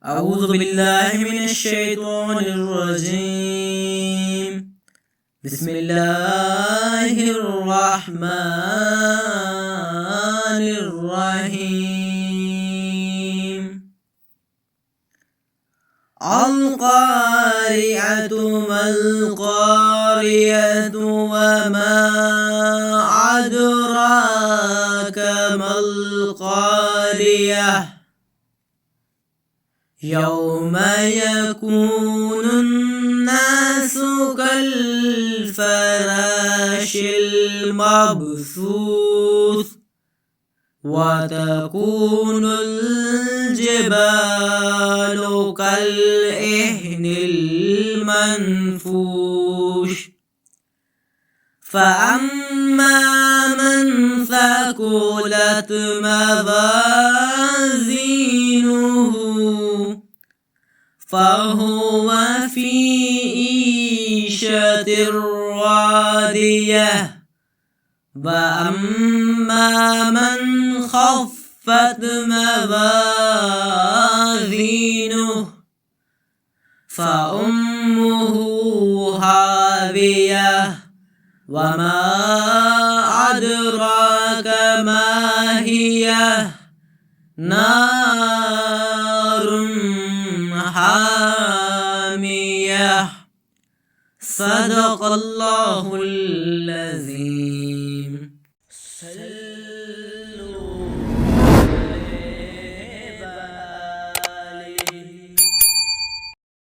أعوذ بالله من الشيطان الرجيم. بسم الله الرحمن الرحيم. القارعة ما القارعة وما أدراك ما القارعة يوم يكون الناس كالفراش المبثوث وتكون الجبال كالعهن المنفوش فأما من ثقلت موازينه فهو في عيشة راضية وأما من خفت موازينه فأمه هاوية وما أدراك ما هي نار حامية. صدق الله العظيم.